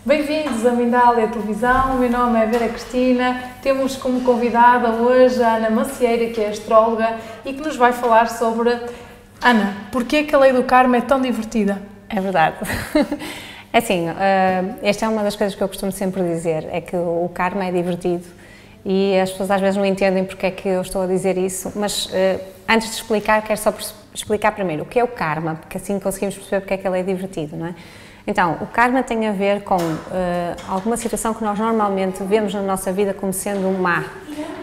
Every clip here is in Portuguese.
Bem-vindos a Mindália Televisão, o meu nome é Vera Cristina, temos como convidada hoje a Ana Macieira, que é astróloga e que nos vai falar sobre... Ana, porquê que a lei do karma é tão divertida? É verdade. É assim, esta é uma das coisas que eu costumo sempre dizer, é que o karma é divertido e as pessoas às vezes não entendem porque é que eu estou a dizer isso, mas antes de explicar, quero só explicar primeiro o que é o karma, porque assim conseguimos perceber porque é que ele é divertido, não é? Então, o karma tem a ver com alguma situação que nós normalmente vemos na nossa vida como sendo má,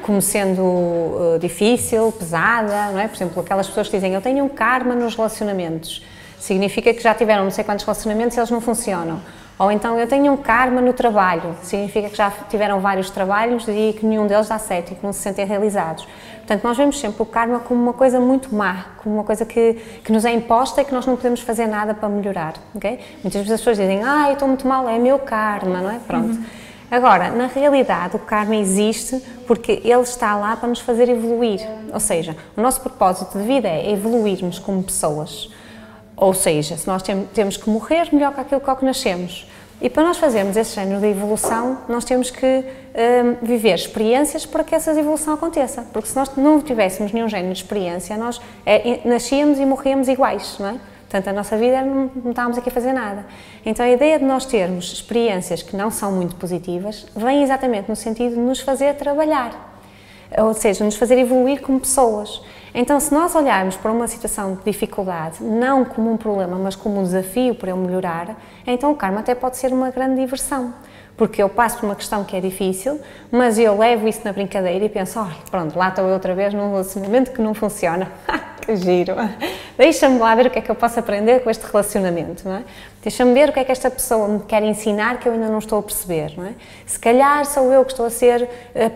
como sendo difícil, pesada, não é? Por exemplo, aquelas pessoas que dizem eu tenho um karma nos relacionamentos, significa que já tiveram não sei quantos relacionamentos e eles não funcionam. Ou então eu tenho um karma no trabalho, significa que já tiveram vários trabalhos e que nenhum deles dá certo e que não se sentem realizados. Portanto, nós vemos sempre o karma como uma coisa muito má, como uma coisa que nos é imposta e que nós não podemos fazer nada para melhorar, ok? Muitas vezes as pessoas dizem, eu estou muito mal, é meu karma, não é? Pronto. Agora, na realidade, o karma existe porque ele está lá para nos fazer evoluir. Ou seja, o nosso propósito de vida é evoluirmos como pessoas. Ou seja, se nós temos que morrer melhor que aquilo que nascemos. E para nós fazermos esse género de evolução, nós temos que viver experiências para que essa evolução aconteça. Porque se nós não tivéssemos nenhum género de experiência, nós nascíamos e morríamos iguais, não é? Portanto, a nossa vida não estávamos aqui a fazer nada. Então, a ideia de nós termos experiências que não são muito positivas vem exatamente no sentido de nos fazer trabalhar. Ou seja, nos fazer evoluir como pessoas. Então, se nós olharmos para uma situação de dificuldade, não como um problema, mas como um desafio para eu melhorar, então o karma até pode ser uma grande diversão. Porque eu passo por uma questão que é difícil, mas eu levo isso na brincadeira e penso, pronto, lá estou eu outra vez num relacionamento que não funciona. Que giro! Deixa-me lá ver o que é que eu posso aprender com este relacionamento, não é? Deixa-me ver o que é que esta pessoa me quer ensinar que eu ainda não estou a perceber, não é? Se calhar sou eu que estou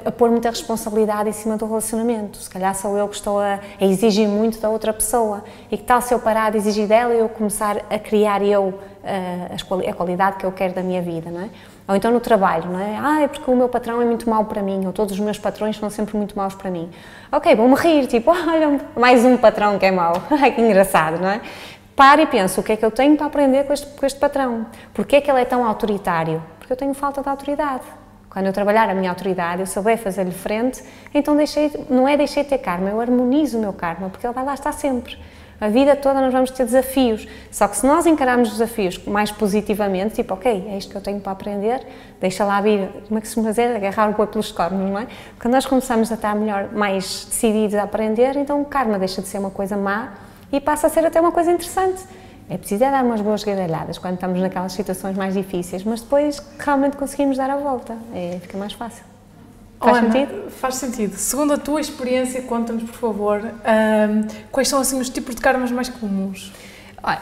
a pôr muita responsabilidade em cima do relacionamento, se calhar sou eu que estou a exigir muito da outra pessoa e que tal se eu parar de exigir dela e eu começar a criar a qualidade que eu quero da minha vida, não é? Ou então no trabalho, não é? É porque o meu patrão é muito mau para mim, ou todos os meus patrões são sempre muito maus para mim. Ok, vou-me rir, tipo, olha, mais um patrão que é mau, que engraçado, não é? Paro e penso, o que é que eu tenho para aprender com este patrão? Porquê é que ele é tão autoritário? Porque eu tenho falta de autoridade. Quando eu trabalhar a minha autoridade, eu souber fazer-lhe frente, então não é deixei de ter karma, eu harmonizo o meu karma, porque ele vai lá estar sempre. A vida toda nós vamos ter desafios, só que se nós encararmos os desafios mais positivamente, tipo, ok, é isto que eu tenho para aprender, deixa lá vir, como é que se chama dizer? Agarrar o boi pelos cornos, não é? Quando nós começamos a estar melhor, mais decididos a aprender, então o karma deixa de ser uma coisa má e passa a ser até uma coisa interessante. É preciso dar umas boas gargalhadas quando estamos naquelas situações mais difíceis, mas depois realmente conseguimos dar a volta, fica mais fácil. Faz sentido? Faz sentido. Segundo a tua experiência, conta-nos, por favor, quais são assim os tipos de karmas mais comuns? A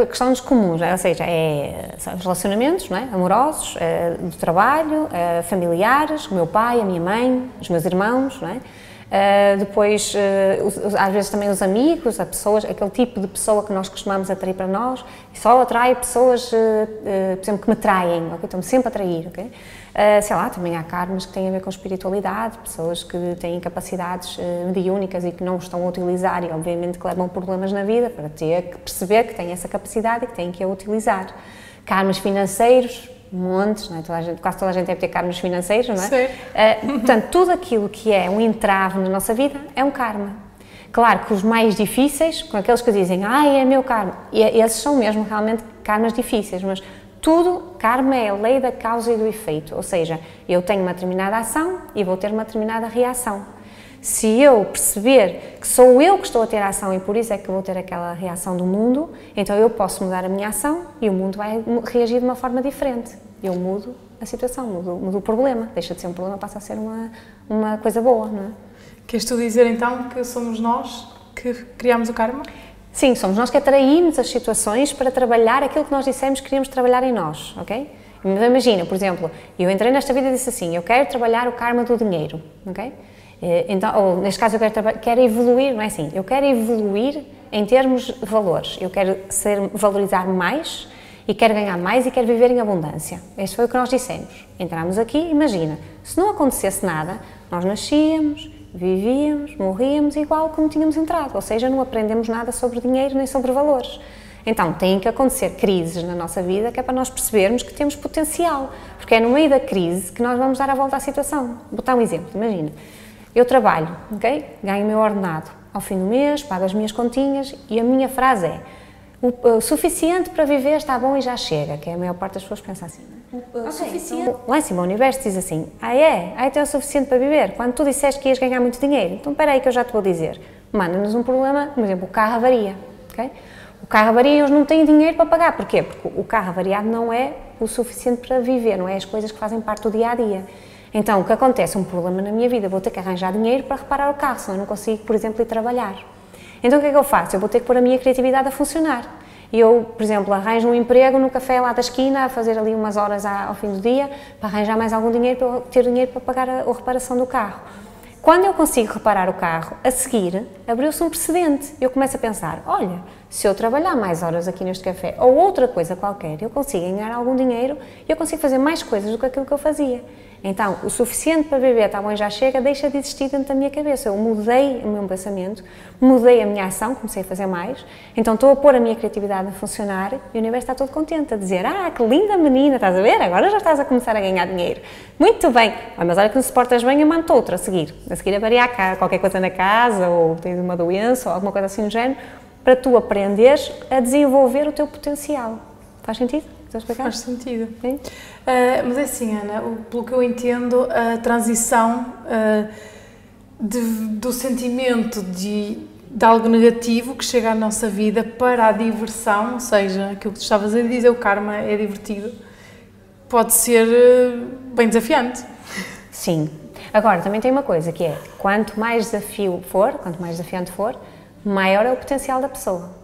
questão dos comuns, ou seja, são os relacionamentos, não é? Amorosos, do trabalho, familiares, o meu pai, a minha mãe, os meus irmãos, não é? Depois, às vezes também os amigos, aquele tipo de pessoa que nós costumamos atrair para nós, e só atrai pessoas, por exemplo, que me traem, okay? Estão-me sempre a atrair, ok? Sei lá, também há karmas que têm a ver com espiritualidade, pessoas que têm capacidades mediúnicas e que não estão a utilizar e obviamente que levam problemas na vida para ter que perceber que têm essa capacidade e que têm que a utilizar. Karmas financeiros, montes, não é? Quase toda a gente deve ter karmas financeiros, não é? Sim. Portanto, tudo aquilo que é um entrave na nossa vida é um karma. Claro que os mais difíceis, com aqueles que dizem, é meu karma, e esses são mesmo realmente karmas difíceis, mas tudo, karma é a lei da causa e do efeito, ou seja, eu tenho uma determinada ação e vou ter uma determinada reação. Se eu perceber que sou eu que estou a ter a ação e por isso é que vou ter aquela reação do mundo, então eu posso mudar a minha ação e o mundo vai reagir de uma forma diferente. Eu mudo a situação, mudo o problema, deixa de ser um problema, passa a ser uma coisa boa, não é? Queres tu dizer então que somos nós que criamos o karma? Sim, somos nós que atraímos as situações para trabalhar aquilo que nós dissemos que queríamos trabalhar em nós, ok? Imagina, por exemplo, eu entrei nesta vida e disse assim, eu quero trabalhar o karma do dinheiro, ok? Então, ou neste caso eu quero evoluir, não é assim, eu quero evoluir em termos de valores, eu quero valorizar mais e quero ganhar mais e quero viver em abundância. Este foi o que nós dissemos. Entramos aqui, imagina, se não acontecesse nada, nós nascíamos, vivíamos, morríamos igual como tínhamos entrado, ou seja, não aprendemos nada sobre dinheiro nem sobre valores. Então, têm que acontecer crises na nossa vida que é para nós percebermos que temos potencial, porque é no meio da crise que nós vamos dar a volta à situação. Vou dar um exemplo, imagina, eu trabalho, ok? Ganho o meu ordenado ao fim do mês, pago as minhas continhas e a minha frase é o suficiente para viver está bom e já chega, que é a maior parte das pessoas pensa assim. O suficiente. Então, lá em cima o universo diz assim, então é o suficiente para viver? Quando tu disseste que ias ganhar muito dinheiro, então espera aí que eu já te vou dizer. Manda-nos um problema, por exemplo, o carro avaria, ok? O carro avaria e eles não têm dinheiro para pagar. Porquê? Porque o carro avariado não é o suficiente para viver, não é as coisas que fazem parte do dia-a-dia. Então, o que acontece? Um problema na minha vida, vou ter que arranjar dinheiro para reparar o carro, senão eu não consigo, por exemplo, ir trabalhar. Então, o que é que eu faço? Eu vou ter que pôr a minha criatividade a funcionar. E eu, por exemplo, arranjo um emprego no café lá da esquina, a fazer ali umas horas ao fim do dia, para arranjar mais algum dinheiro, para ter dinheiro para pagar a reparação do carro. Quando eu consigo reparar o carro, a seguir, abriu-se um precedente. Eu começo a pensar, olha, se eu trabalhar mais horas aqui neste café ou outra coisa qualquer, eu consigo ganhar algum dinheiro e eu consigo fazer mais coisas do que aquilo que eu fazia. Então, o suficiente para viver, está bom, já chega, deixa de existir dentro da minha cabeça. Eu mudei o meu pensamento, mudei a minha ação, comecei a fazer mais, então estou a pôr a minha criatividade a funcionar e o universo está todo contente, a dizer, que linda menina, estás a ver? Agora já estás a começar a ganhar dinheiro. Muito bem, mas olha que não se portas bem, eu mando outra a seguir a variar qualquer coisa na casa, ou tens uma doença, ou alguma coisa assim do género, para tu aprenderes a desenvolver o teu potencial. Faz sentido? Faz sentido. Mas é assim, Ana, pelo que eu entendo, a transição do sentimento de algo negativo que chega à nossa vida para a diversão, ou seja, aquilo que tu estavas a dizer, o karma é divertido, pode ser bem desafiante. Sim. Agora, também tem uma coisa que é, quanto mais desafiante for, maior é o potencial da pessoa.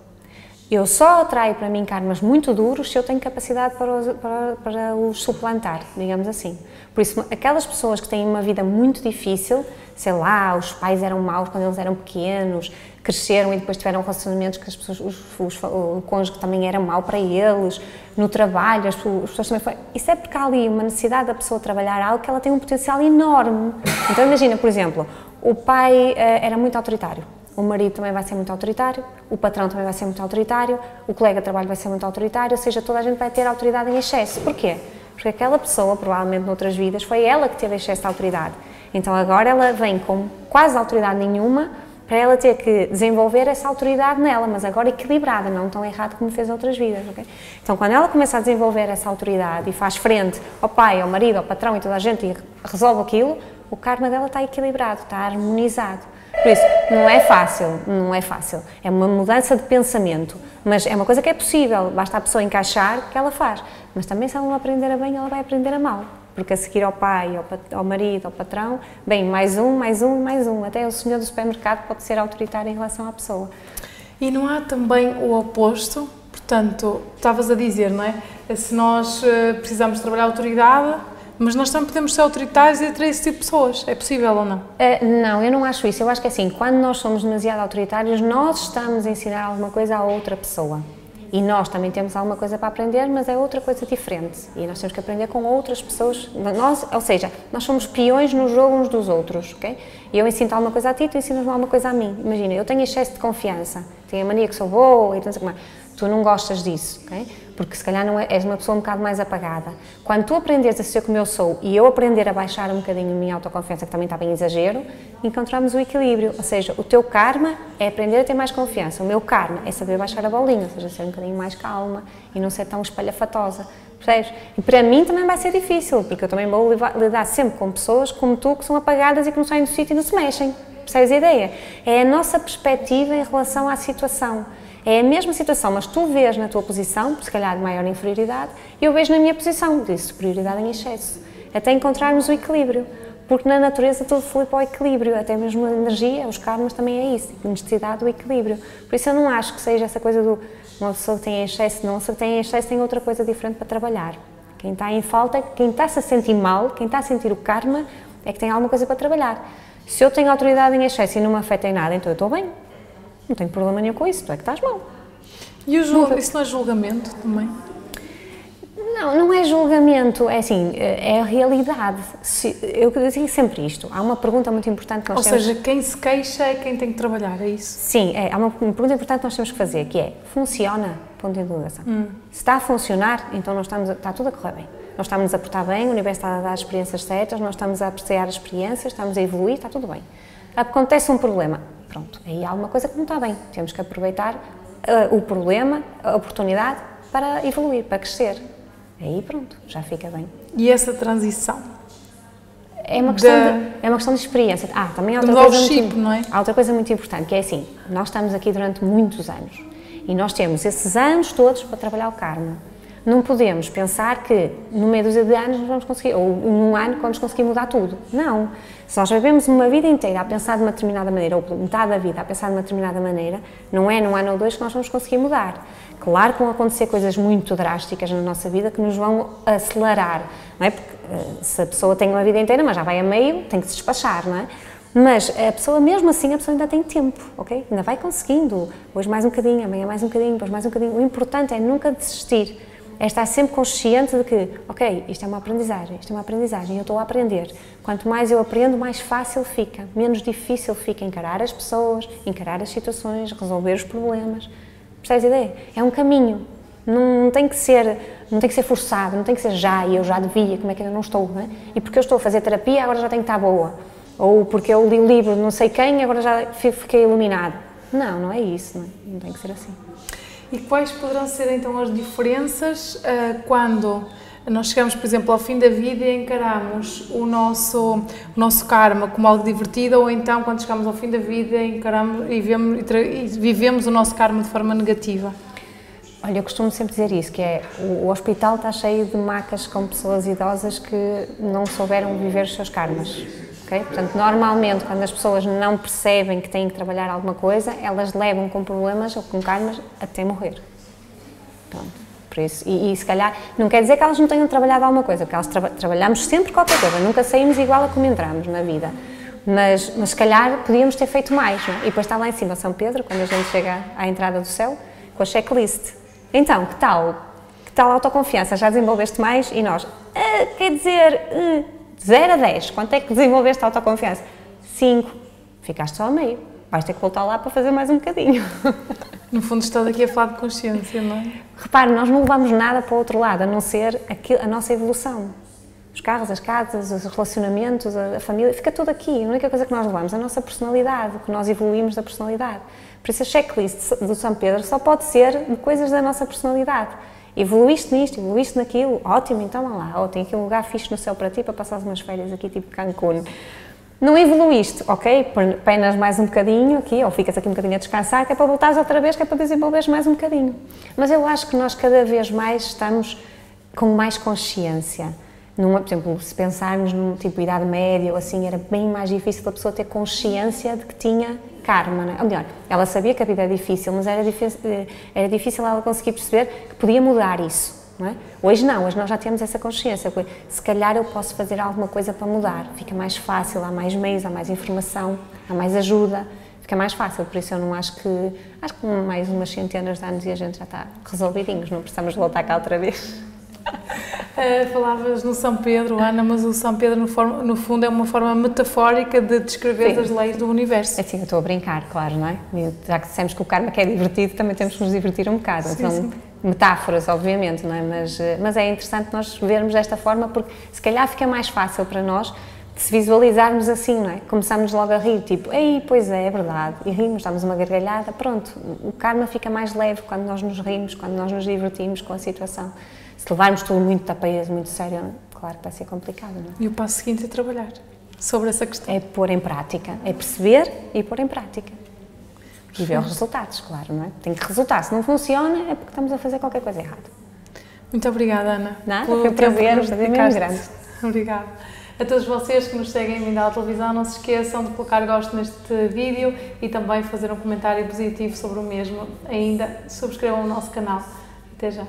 Eu só atraio para mim karmas muito duros se eu tenho capacidade para os suplantar, digamos assim. Por isso, aquelas pessoas que têm uma vida muito difícil, sei lá, os pais eram maus quando eles eram pequenos, cresceram e depois tiveram relacionamentos que as pessoas, o cônjuge também era mau para eles, no trabalho, as pessoas também foram... Isso é porque há ali uma necessidade da pessoa trabalhar algo que ela tem um potencial enorme. Então imagina, por exemplo, o pai era muito autoritário. O marido também vai ser muito autoritário, o patrão também vai ser muito autoritário, o colega de trabalho vai ser muito autoritário, ou seja, toda a gente vai ter autoridade em excesso. Porquê? Porque aquela pessoa, provavelmente noutras vidas, foi ela que teve excesso de autoridade. Então agora ela vem com quase autoridade nenhuma para ela ter que desenvolver essa autoridade nela, mas agora equilibrada, não tão errado como fez outras vidas. Okay? Então quando ela começa a desenvolver essa autoridade e faz frente ao pai, ao marido, ao patrão e toda a gente e resolve aquilo, o karma dela está equilibrado, está harmonizado. Por isso, não é fácil, é uma mudança de pensamento, mas é uma coisa que é possível, basta a pessoa encaixar que ela faz, mas também se ela não aprender a bem, ela vai aprender a mal, porque a seguir ao pai, ao marido, ao patrão, bem, mais um, até o senhor do supermercado pode ser autoritário em relação à pessoa. E não há também o oposto? Portanto, estavas a dizer, não é? Se nós precisamos trabalhar a autoridade, mas nós também podemos ser autoritários e atrair esse tipo de pessoas. É possível ou não? Não, eu não acho isso. Eu acho que é assim, quando nós somos demasiado autoritários, nós estamos a ensinar alguma coisa a outra pessoa. E nós também temos alguma coisa para aprender, mas é outra coisa diferente. E nós temos que aprender com outras pessoas. Ou seja, nós somos peões no jogo uns dos outros, ok? E eu ensino alguma coisa a ti, tu ensinas-me alguma coisa a mim. Imagina, eu tenho excesso de confiança, tenho a mania que sou boa e não sei como é. Tu não gostas disso, ok? Porque se calhar não és uma pessoa um bocado mais apagada. Quando tu aprenderes a ser como eu sou e eu aprender a baixar um bocadinho a minha autoconfiança, que também está bem exagero, encontramos o equilíbrio. Ou seja, o teu karma é aprender a ter mais confiança. O meu karma é saber baixar a bolinha, ou seja, ser um bocadinho mais calma e não ser tão espalhafatosa. Percebes? E para mim também vai ser difícil, porque eu também vou lidar sempre com pessoas como tu, que são apagadas e que não saem do sítio e não se mexem. Percebes a ideia? É a nossa perspectiva em relação à situação. É a mesma situação, mas tu vês na tua posição, se calhar de maior inferioridade, e eu vejo na minha posição de superioridade em excesso. Até encontrarmos o equilíbrio. Porque na natureza tudo flui para o equilíbrio, até mesmo a energia, os karmas também é isso, a necessidade do equilíbrio. Por isso eu não acho que seja essa coisa do uma pessoa que tem excesso, não, se tem excesso tem outra coisa diferente para trabalhar. Quem está em falta, quem está-se a sentir mal, quem está a sentir o karma, é que tem alguma coisa para trabalhar. Se eu tenho autoridade em excesso e não me afeta em nada, então eu estou bem. Não tenho problema nenhum com isso, tu é que estás mal. E isso não é julgamento também? Não é julgamento, é assim, é a realidade. Eu digo sempre isto, há uma pergunta muito importante que nós temos... Ou seja, quem se queixa é quem tem que trabalhar, é isso? Sim, há uma pergunta importante que nós temos que fazer, que é, funciona? Ponto de interrogação. Se está a funcionar, então está tudo a correr bem. Nós estamos a portar bem, o universo está a dar as experiências certas, nós estamos a apreciar as experiências, estamos a evoluir, está tudo bem. Acontece um problema, pronto, aí há alguma coisa que não está bem. Temos que aproveitar o problema, a oportunidade para evoluir, para crescer. Aí pronto, já fica bem. E essa transição? É uma questão de experiência. Também há outra coisa muito importante, que é assim, nós estamos aqui durante muitos anos e nós temos esses anos todos para trabalhar o karma. Não podemos pensar que no meio dos anos nós vamos conseguir, ou num ano vamos conseguir mudar tudo. Não. Se nós vivemos uma vida inteira a pensar de uma determinada maneira, ou metade da vida a pensar de uma determinada maneira, não é num ano ou dois que nós vamos conseguir mudar. Claro que vão acontecer coisas muito drásticas na nossa vida que nos vão acelerar, não é? Porque se a pessoa tem uma vida inteira, mas já vai a meio, tem que se despachar, não é? Mas a pessoa, mesmo assim, a pessoa ainda tem tempo, ok? Ainda vai conseguindo. Hoje mais um bocadinho, amanhã mais um bocadinho, depois mais um bocadinho. O importante é nunca desistir. É estar sempre consciente de que, ok, isto é uma aprendizagem, eu estou a aprender. Quanto mais eu aprendo, mais fácil fica, menos difícil fica encarar as pessoas, encarar as situações, resolver os problemas. Percebes a ideia? É um caminho, não tem que ser forçado, não tem que ser já, e eu já devia, como é que eu não estou, não é? E porque eu estou a fazer terapia, agora já tenho que estar boa. Ou porque eu li o livro de não sei quem, agora já fiquei iluminado. Não é isso, não tem que ser assim. E quais poderão ser então as diferenças quando nós chegamos, por exemplo, ao fim da vida e encaramos o nosso karma como algo divertido, ou então quando chegamos ao fim da vida encaramos e vivemos o nosso karma de forma negativa? Olha, eu costumo sempre dizer isso, que é, o hospital está cheio de macas com pessoas idosas que não souberam viver os seus karmas. Okay? Portanto, normalmente, quando as pessoas não percebem que têm que trabalhar alguma coisa, elas levam com problemas ou com karmas até morrer. Pronto, por isso, e se calhar, não quer dizer que elas não tenham trabalhado alguma coisa, porque elas trabalhamos sempre qualquer coisa, nunca saímos igual a como entramos na vida. Mas se calhar podíamos ter feito mais, não é? E depois está lá em cima São Pedro, quando a gente chega à entrada do céu, com a checklist. Então, que tal a autoconfiança? Já desenvolveste mais? E nós, quer dizer... 0 a 10, quanto é que desenvolveste a autoconfiança? 5, ficaste só a meio, vais ter que voltar lá para fazer mais um bocadinho. No fundo estás aqui a falar de consciência, não é? Repare, nós não levamos nada para o outro lado, a não ser a nossa evolução. Os carros, as casas, os relacionamentos, a família, fica tudo aqui. A única coisa que nós levamos é a nossa personalidade, o que nós evoluímos da personalidade. Por isso a checklist do São Pedro só pode ser de coisas da nossa personalidade. Evoluíste nisto, evoluíste naquilo, ótimo, então vá lá, tem aqui um lugar fixe no céu para ti, para passares umas férias aqui, tipo Cancún. Não evoluíste, ok, penas mais um bocadinho aqui, ou ficas aqui um bocadinho a descansar, que é para voltares outra vez, que é para desenvolveres mais um bocadinho. Mas eu acho que nós cada vez mais estamos com mais consciência. Por exemplo, se pensarmos num tipo de idade média ou assim, era bem mais difícil a pessoa ter consciência de que tinha karma, não é? Ou melhor, ela sabia que a vida é difícil, mas era difícil ela conseguir perceber que podia mudar isso, não é? Hoje não, hoje nós já temos essa consciência, se calhar eu posso fazer alguma coisa para mudar, fica mais fácil, há mais meios, há mais informação, há mais ajuda, fica mais fácil, por isso eu não acho que mais umas centenas de anos e a gente já está resolvidinhos, não precisamos voltar cá outra vez. Falavas no São Pedro, Ana, mas o São Pedro no fundo é uma forma metafórica de descrever as leis do universo. É assim, eu estou a brincar, claro, não é? Já que dissemos que o karma é divertido, também temos que nos divertir um bocado. São metáforas, obviamente, não é? Mas é interessante nós vermos desta forma, porque se calhar fica mais fácil para nós de se visualizarmos assim, não é? Começamos logo a rir, tipo, ei, pois é verdade, e rimos, damos uma gargalhada, pronto, o karma fica mais leve quando nós nos rimos, quando nós nos divertimos com a situação. Se levarmos tudo muito tapeias, muito sério, claro que vai ser complicado, não é? E o passo seguinte é trabalhar sobre essa questão. É pôr em prática, é perceber e pôr em prática. E ver os resultados, claro, não é? Tem que resultar. Se não funciona, é porque estamos a fazer qualquer coisa errada. Muito obrigada, Ana. Nada, foi um prazer mesmo grande. Obrigada. A todos vocês que nos seguem vindo à televisão, não se esqueçam de colocar gosto neste vídeo e também fazer um comentário positivo sobre o mesmo. Ainda subscrevam o nosso canal. Até já.